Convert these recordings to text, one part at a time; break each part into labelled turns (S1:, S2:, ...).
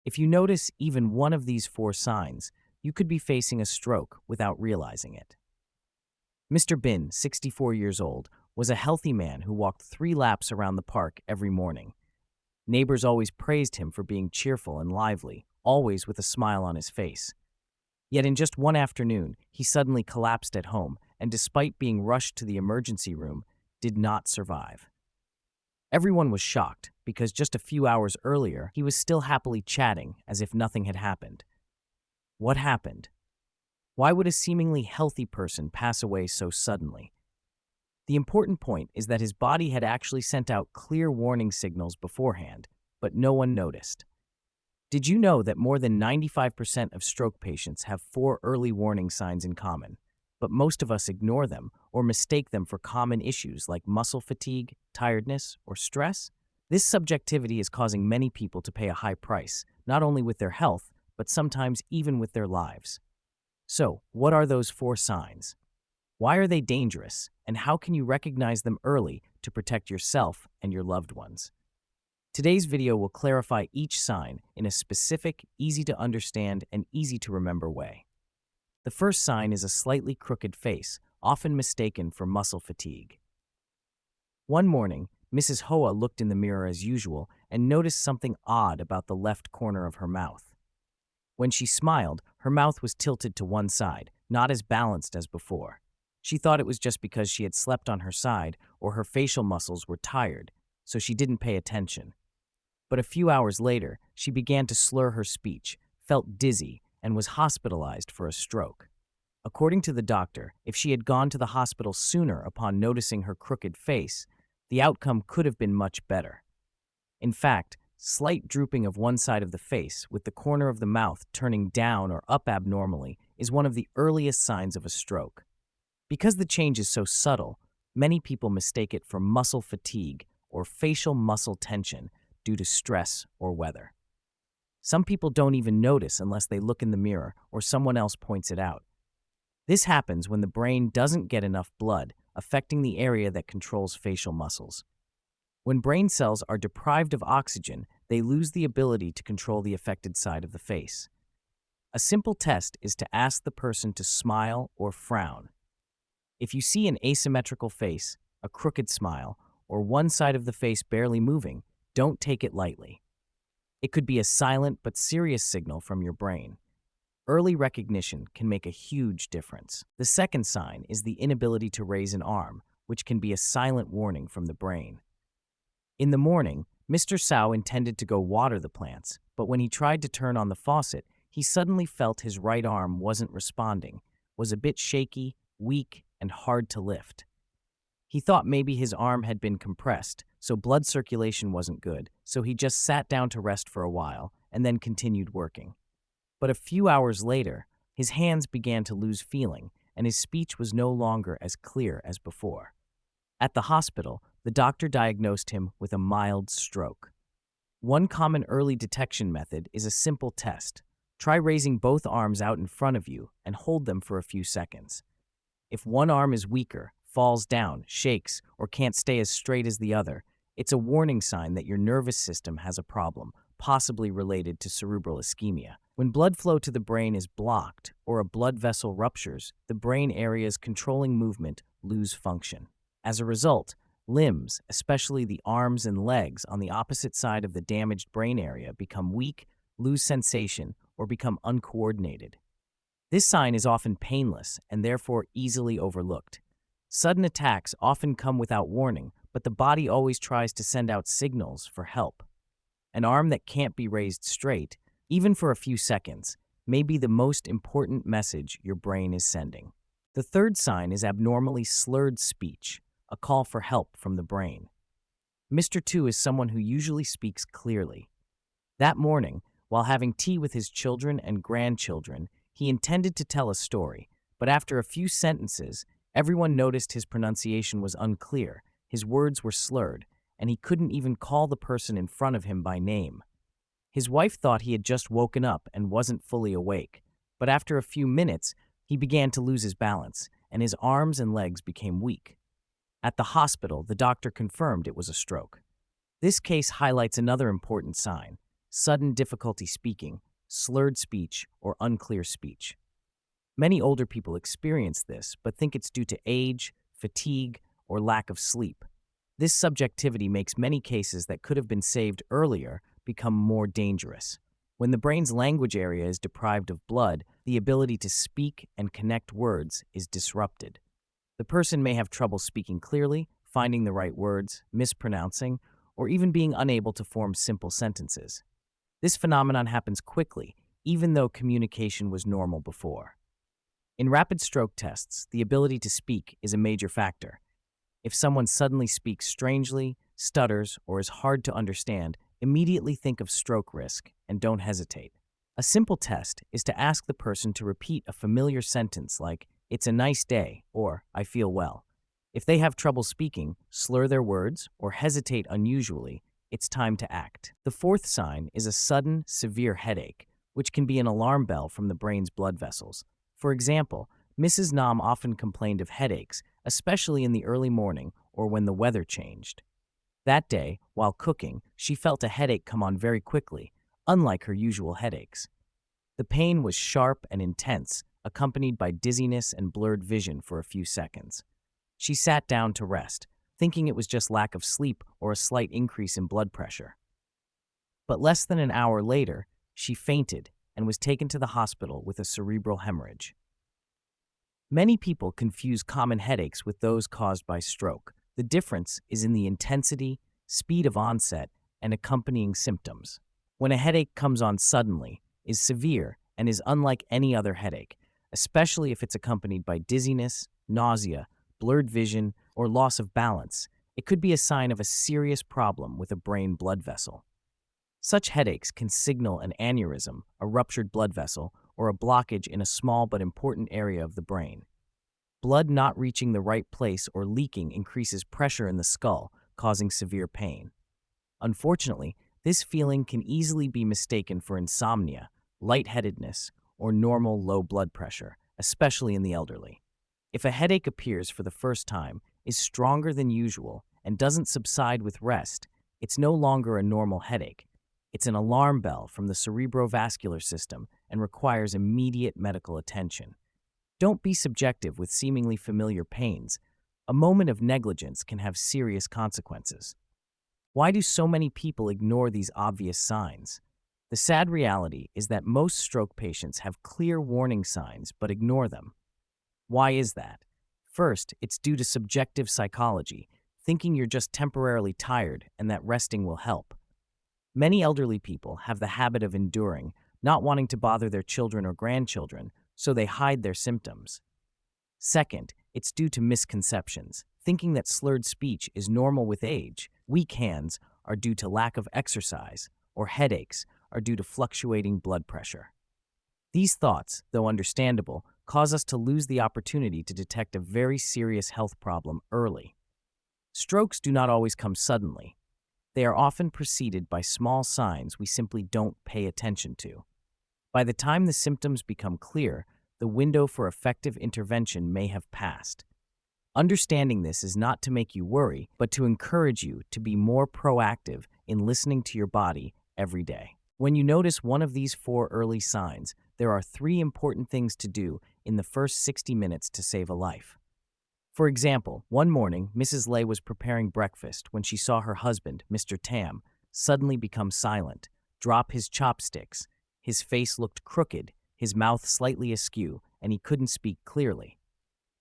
S1: If you notice even one of these four signs, you could be facing a stroke without realizing it. Mr. Bin, 64 years old, was a healthy man who walked 3 laps around the park every morning. Neighbors always praised him for being cheerful and lively, always with a smile on his face. Yet in just one afternoon, he suddenly collapsed at home and, despite being rushed to the emergency room, did not survive. Everyone was shocked because just a few hours earlier, he was still happily chatting as if nothing had happened. What happened? Why would a seemingly healthy person pass away so suddenly? The important point is that his body had actually sent out clear warning signals beforehand, but no one noticed. Did you know that more than 95% of stroke patients have 4 early warning signs in common, but most of us ignore them or mistake them for common issues like muscle fatigue, tiredness, or stress? This subjectivity is causing many people to pay a high price, not only with their health, but sometimes even with their lives. So, what are those 4 signs? Why are they dangerous, and how can you recognize them early to protect yourself and your loved ones? Today's video will clarify each sign in a specific, easy-to-understand, and easy-to-remember way. The first sign is a slightly crooked face, often mistaken for muscle fatigue. One morning, Mrs. Hoa looked in the mirror as usual and noticed something odd about the left corner of her mouth. When she smiled, her mouth was tilted to one side, not as balanced as before. She thought it was just because she had slept on her side or her facial muscles were tired, so she didn't pay attention. But a few hours later, she began to slur her speech, felt dizzy, and was hospitalized for a stroke. According to the doctor, if she had gone to the hospital sooner upon noticing her crooked face, the outcome could have been much better. In fact, slight drooping of one side of the face with the corner of the mouth turning down or up abnormally is one of the earliest signs of a stroke. Because the change is so subtle, many people mistake it for muscle fatigue or facial muscle tension due to stress or weather. Some people don't even notice unless they look in the mirror or someone else points it out. This happens when the brain doesn't get enough blood, affecting the area that controls facial muscles. When brain cells are deprived of oxygen, they lose the ability to control the affected side of the face. A simple test is to ask the person to smile or frown. If you see an asymmetrical face, a crooked smile, or one side of the face barely moving, don't take it lightly. It could be a silent but serious signal from your brain. Early recognition can make a huge difference. The second sign is the inability to raise an arm, which can be a silent warning from the brain. In the morning, Mr. Sao intended to go water the plants, but when he tried to turn on the faucet, he suddenly felt his right arm wasn't responding, was a bit shaky, weak, and hard to lift. He thought maybe his arm had been compressed, so blood circulation wasn't good, so he just sat down to rest for a while and then continued working. But a few hours later, his hands began to lose feeling, and his speech was no longer as clear as before. At the hospital, the doctor diagnosed him with a mild stroke. One common early detection method is a simple test. Try raising both arms out in front of you and hold them for a few seconds. If one arm is weaker, falls down, shakes, or can't stay as straight as the other, it's a warning sign that your nervous system has a problem, possibly related to cerebral ischemia. When blood flow to the brain is blocked or a blood vessel ruptures, the brain areas controlling movement lose function. As a result, limbs, especially the arms and legs on the opposite side of the damaged brain area, become weak, lose sensation, or become uncoordinated. This sign is often painless and therefore easily overlooked. Sudden attacks often come without warning, but the body always tries to send out signals for help. An arm that can't be raised straight, even for a few seconds, may be the most important message your brain is sending. The third sign is abnormally slurred speech, a call for help from the brain. Mr. Tu is someone who usually speaks clearly. That morning, while having tea with his children and grandchildren, he intended to tell a story, but after a few sentences, everyone noticed his pronunciation was unclear, his words were slurred, and he couldn't even call the person in front of him by name. His wife thought he had just woken up and wasn't fully awake, but after a few minutes, he began to lose his balance, and his arms and legs became weak. At the hospital, the doctor confirmed it was a stroke. This case highlights another important sign. sudden difficulty speaking, slurred speech, or unclear speech. Many older people experience this but think it's due to age, fatigue, or lack of sleep. This subjectivity makes many cases that could have been saved earlier become more dangerous. When the brain's language area is deprived of blood, the ability to speak and connect words is disrupted. The person may have trouble speaking clearly, finding the right words, mispronouncing, or even being unable to form simple sentences. This phenomenon happens quickly, even though communication was normal before. In rapid stroke tests, the ability to speak is a major factor. If someone suddenly speaks strangely, stutters, or is hard to understand, immediately think of stroke risk and don't hesitate. A simple test is to ask the person to repeat a familiar sentence like, "It's a nice day," or "I feel well." If they have trouble speaking, slur their words, or hesitate unusually, it's time to act. The fourth sign is a sudden, severe headache, which can be an alarm bell from the brain's blood vessels. For example, Mrs. Nam often complained of headaches, especially in the early morning or when the weather changed. That day, while cooking, she felt a headache come on very quickly, unlike her usual headaches. The pain was sharp and intense, accompanied by dizziness and blurred vision for a few seconds. She sat down to rest, thinking it was just lack of sleep or a slight increase in blood pressure. But less than an hour later, she fainted and was taken to the hospital with a cerebral hemorrhage. Many people confuse common headaches with those caused by stroke. The difference is in the intensity, speed of onset, and accompanying symptoms. When a headache comes on suddenly, is severe, and is unlike any other headache, especially if it's accompanied by dizziness, nausea, blurred vision, or loss of balance, it could be a sign of a serious problem with a brain blood vessel. Such headaches can signal an aneurysm, a ruptured blood vessel, or a blockage in a small but important area of the brain. Blood not reaching the right place or leaking increases pressure in the skull, causing severe pain. Unfortunately, this feeling can easily be mistaken for insomnia, lightheadedness, or normal low blood pressure, especially in the elderly. If a headache appears for the first time, is stronger than usual, and doesn't subside with rest, it's no longer a normal headache. It's an alarm bell from the cerebrovascular system and requires immediate medical attention. Don't be subjective with seemingly familiar pains. A moment of negligence can have serious consequences. Why do so many people ignore these obvious signs? The sad reality is that most stroke patients have clear warning signs but ignore them. Why is that? First, it's due to subjective psychology, thinking you're just temporarily tired and that resting will help. Many elderly people have the habit of enduring, not wanting to bother their children or grandchildren, so they hide their symptoms. Second, it's due to misconceptions, thinking that slurred speech is normal with age, weak hands are due to lack of exercise, or headaches are due to fluctuating blood pressure. These thoughts, though understandable, cause us to lose the opportunity to detect a very serious health problem early. Strokes do not always come suddenly. They are often preceded by small signs we simply don't pay attention to. By the time the symptoms become clear, the window for effective intervention may have passed. Understanding this is not to make you worry, but to encourage you to be more proactive in listening to your body every day. When you notice one of these 4 early signs, there are 3 important things to do in the first 60 minutes to save a life. For example, one morning, Mrs. Lay was preparing breakfast when she saw her husband, Mr. Tam, suddenly become silent, drop his chopsticks. His face looked crooked, his mouth slightly askew, and he couldn't speak clearly.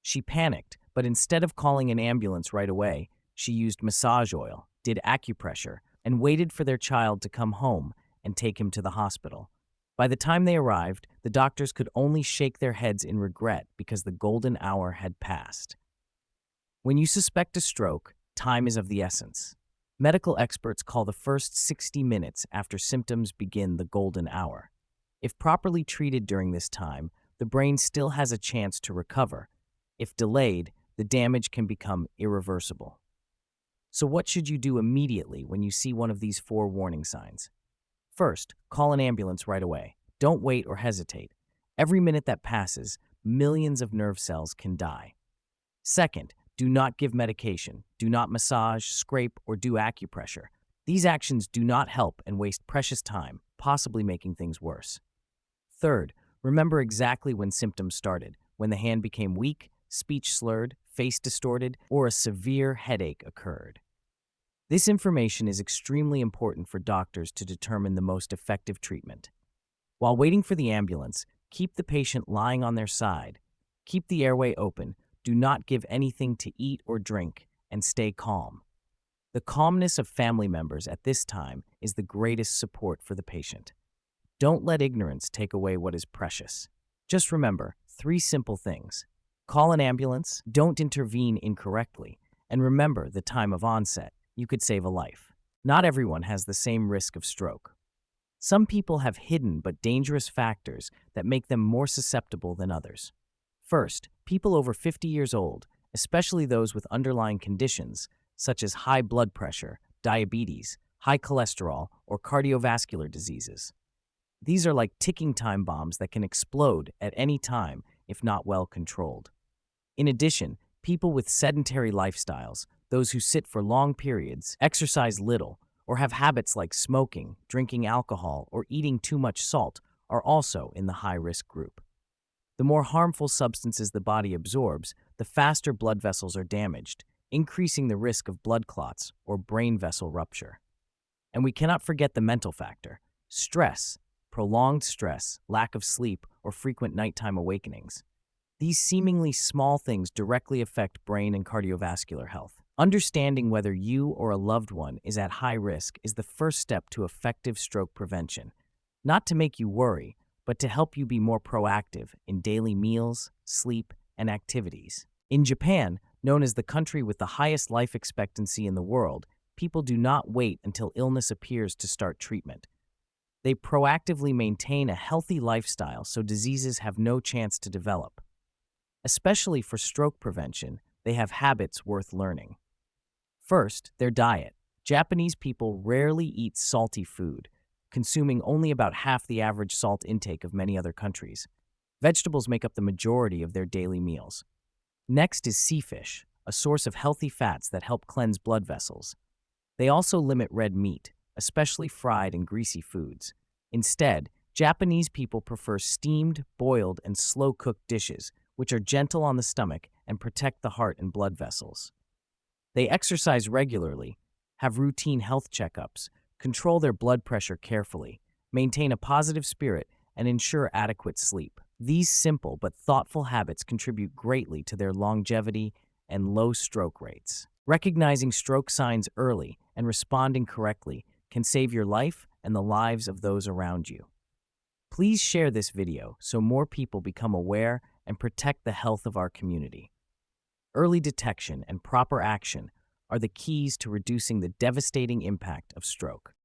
S1: She panicked, but instead of calling an ambulance right away, she used massage oil, did acupressure, and waited for their child to come home and take him to the hospital. By the time they arrived, the doctors could only shake their heads in regret because the golden hour had passed. When you suspect a stroke, time is of the essence. Medical experts call the first 60 minutes after symptoms begin the golden hour. If properly treated during this time, the brain still has a chance to recover. If delayed, the damage can become irreversible. So what should you do immediately when you see one of these 4 warning signs? First, call an ambulance right away. Don't wait or hesitate. Every minute that passes, millions of nerve cells can die. Second, do not give medication. Do not massage, scrape, or do acupressure. These actions do not help and waste precious time, possibly making things worse. Third, remember exactly when symptoms started, when the hand became weak, speech slurred, face distorted, or a severe headache occurred. This information is extremely important for doctors to determine the most effective treatment. While waiting for the ambulance, keep the patient lying on their side. Keep the airway open, do not give anything to eat or drink, and stay calm. The calmness of family members at this time is the greatest support for the patient. Don't let ignorance take away what is precious. Just remember 3 simple things. Call an ambulance, don't intervene incorrectly, and remember the time of onset. You could save a life. Not everyone has the same risk of stroke. Some people have hidden but dangerous factors that make them more susceptible than others. First, people over 50 years old, especially those with underlying conditions such as high blood pressure, diabetes, high cholesterol, or cardiovascular diseases. These are like ticking time bombs that can explode at any time if not well controlled. In addition, people with sedentary lifestyles, those who sit for long periods, exercise little, or have habits like smoking, drinking alcohol, or eating too much salt, are also in the high-risk group. The more harmful substances the body absorbs, the faster blood vessels are damaged, increasing the risk of blood clots or brain vessel rupture. And we cannot forget the mental factor. Stress, prolonged stress, lack of sleep, or frequent nighttime awakenings. These seemingly small things directly affect brain and cardiovascular health. Understanding whether you or a loved one is at high risk is the first step to effective stroke prevention, not to make you worry, but to help you be more proactive in daily meals, sleep, and activities. In Japan, known as the country with the highest life expectancy in the world, people do not wait until illness appears to start treatment. They proactively maintain a healthy lifestyle so diseases have no chance to develop. Especially for stroke prevention, they have habits worth learning. First, their diet. Japanese people rarely eat salty food, consuming only about half the average salt intake of many other countries. Vegetables make up the majority of their daily meals. Next is sea fish, a source of healthy fats that help cleanse blood vessels. They also limit red meat, especially fried and greasy foods. Instead, Japanese people prefer steamed, boiled, and slow-cooked dishes, which are gentle on the stomach and protect the heart and blood vessels. They exercise regularly, have routine health checkups, control their blood pressure carefully, maintain a positive spirit, and ensure adequate sleep. These simple but thoughtful habits contribute greatly to their longevity and low stroke rates. Recognizing stroke signs early and responding correctly can save your life and the lives of those around you. Please share this video so more people become aware and protect the health of our community. Early detection and proper action are the keys to reducing the devastating impact of stroke.